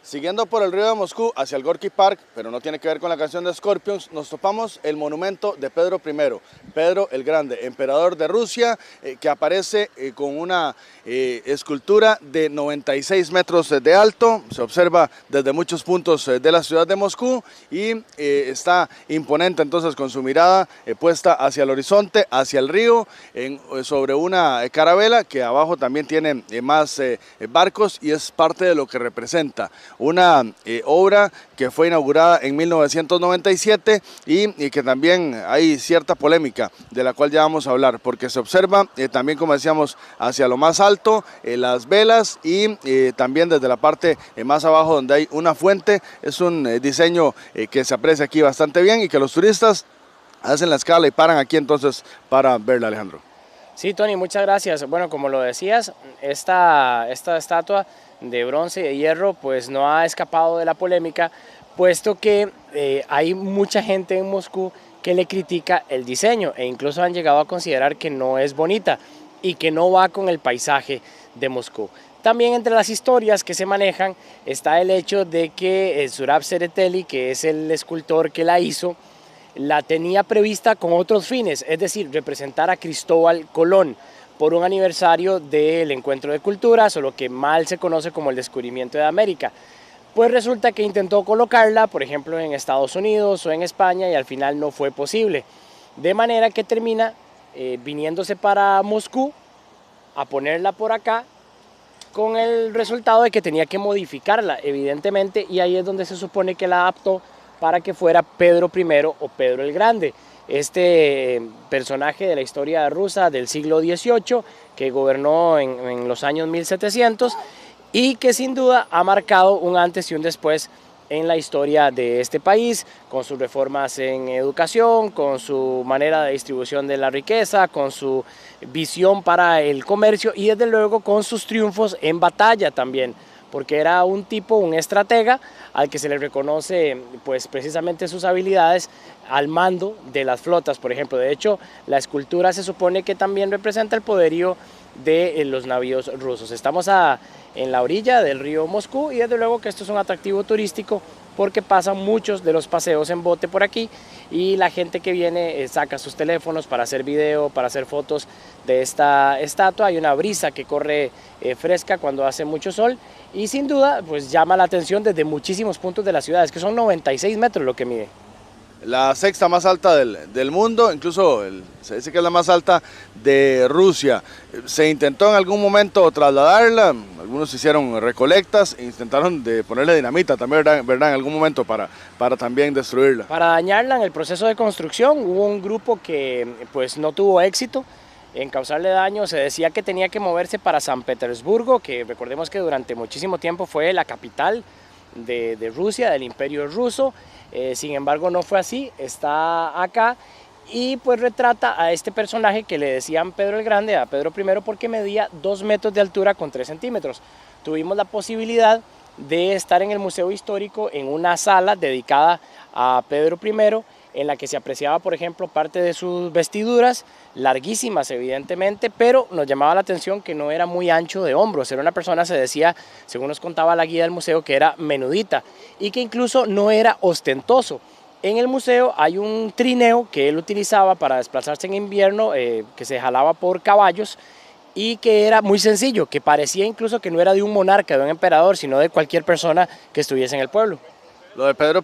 Siguiendo por el río de Moscú hacia el Gorky Park, pero no tiene que ver con la canción de Scorpions, nos topamos el monumento de Pedro I, Pedro el Grande, emperador de Rusia, que aparece con una escultura de 96 metros de alto. Se observa desde muchos puntos de la ciudad de Moscú y está imponente entonces con su mirada puesta hacia el horizonte, hacia el río, sobre una carabela que abajo también tiene más barcos y es parte de lo que representa. Una obra que fue inaugurada en 1997 y que también hay cierta polémica de la cual ya vamos a hablar, porque se observa también, como decíamos, hacia lo más alto, las velas y también desde la parte más abajo donde hay una fuente. Es un diseño que se aprecia aquí bastante bien y que los turistas hacen la escala y paran aquí entonces para verla, Alejandro. Sí, Tony, muchas gracias. Bueno, como lo decías, esta estatua de bronce y de hierro pues no ha escapado de la polémica, puesto que hay mucha gente en Moscú que le critica el diseño e incluso han llegado a considerar que no es bonita y que no va con el paisaje de Moscú. También entre las historias que se manejan está el hecho de que Zurab Tsereteli, que es el escultor que la hizo, la tenía prevista con otros fines, es decir, representar a Cristóbal Colón por un aniversario del Encuentro de Culturas, o lo que mal se conoce como el descubrimiento de América. Pues resulta que intentó colocarla, por ejemplo, en Estados Unidos o en España y al final no fue posible. De manera que termina viniéndose para Moscú a ponerla por acá, con el resultado de que tenía que modificarla, evidentemente, y ahí es donde se supone que la adaptó para que fuera Pedro I o Pedro el Grande, este personaje de la historia rusa del siglo XVIII que gobernó en los años 1700 y que sin duda ha marcado un antes y un después en la historia de este país, con sus reformas en educación, con su manera de distribución de la riqueza, con su visión para el comercio y desde luego con sus triunfos en batalla también, porque era un tipo, un estratega al que se le reconoce pues precisamente sus habilidades al mando de las flotas, por ejemplo. De hecho, la escultura se supone que también representa el poderío de los navíos rusos. Estamos en la orilla del río Moscú y desde luego que esto es un atractivo turístico porque pasan muchos de los paseos en bote por aquí y la gente que viene saca sus teléfonos para hacer video, para hacer fotos de esta estatua. Hay una brisa que corre fresca cuando hace mucho sol y sin duda pues llama la atención desde muchísimos puntos de la ciudad. Es que son 96 metros lo que mide. La sexta más alta del mundo, incluso se dice que es la más alta de Rusia. Se intentó en algún momento trasladarla, algunos hicieron recolectas, intentaron de ponerle dinamita también, ¿verdad? En algún momento para también destruirla. Para dañarla en el proceso de construcción hubo un grupo que pues no tuvo éxito en causarle daño. Se decía que tenía que moverse para San Petersburgo, que recordemos que durante muchísimo tiempo fue la capital de Rusia, del Imperio Ruso. Sin embargo no fue así, está acá y pues retrata a este personaje que le decían Pedro el Grande, a Pedro I, porque medía 2 metros de altura con 3 centímetros. Tuvimos la posibilidad de estar en el Museo Histórico en una sala dedicada a Pedro I, en la que se apreciaba, por ejemplo, parte de sus vestiduras, larguísimas evidentemente, pero nos llamaba la atención que no era muy ancho de hombros. Era una persona, se decía, según nos contaba la guía del museo, que era menudita y que incluso no era ostentoso. En el museo hay un trineo que él utilizaba para desplazarse en invierno, que se jalaba por caballos y que era muy sencillo, que parecía incluso que no era de un monarca, de un emperador, sino de cualquier persona que estuviese en el pueblo. Lo de Pedro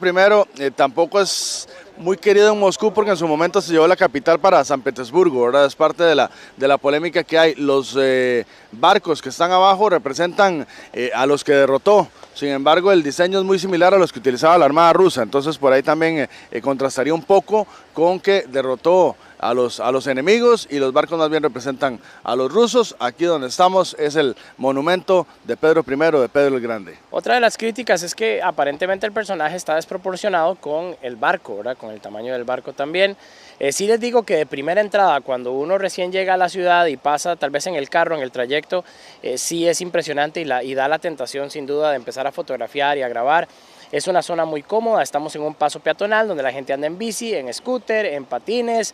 I tampoco es muy querido en Moscú porque en su momento se llevó la capital para San Petersburgo, ¿verdad? Es parte de la polémica que hay. Los barcos que están abajo representan a los que derrotó. Sin embargo, el diseño es muy similar a los que utilizaba la Armada rusa, entonces por ahí también contrastaría un poco con que derrotó a los enemigos y los barcos más bien representan a los rusos. Aquí donde estamos es el monumento de Pedro I, de Pedro el Grande. Otra de las críticas es que aparentemente el personaje está desproporcionado con el barco, ¿verdad? Con el tamaño del barco también. Sí les digo que de primera entrada, cuando uno recién llega a la ciudad y pasa tal vez en el carro, en el trayecto, sí es impresionante y da la tentación sin duda de empezar a fotografiar y a grabar. Es una zona muy cómoda, estamos en un paso peatonal donde la gente anda en bici, en scooter, en patines,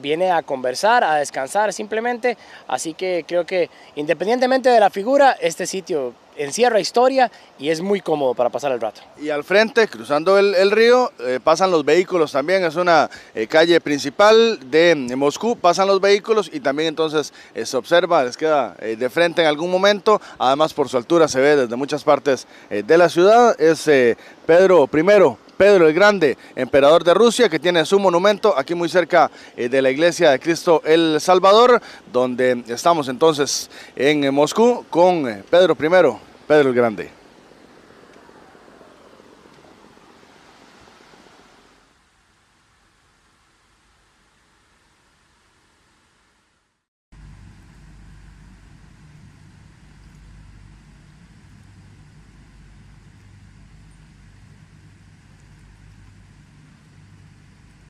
viene a conversar, a descansar simplemente, así que creo que independientemente de la figura, este sitio encierra historia y es muy cómodo para pasar el rato. Y al frente, cruzando el río, pasan los vehículos también, es una calle principal de Moscú, pasan los vehículos y también entonces se observa, les queda de frente en algún momento, además por su altura se ve desde muchas partes de la ciudad, es Pedro I, Pedro el Grande, emperador de Rusia, que tiene su monumento aquí muy cerca de la iglesia de Cristo el Salvador, donde estamos entonces en Moscú con Pedro I, Pedro el Grande.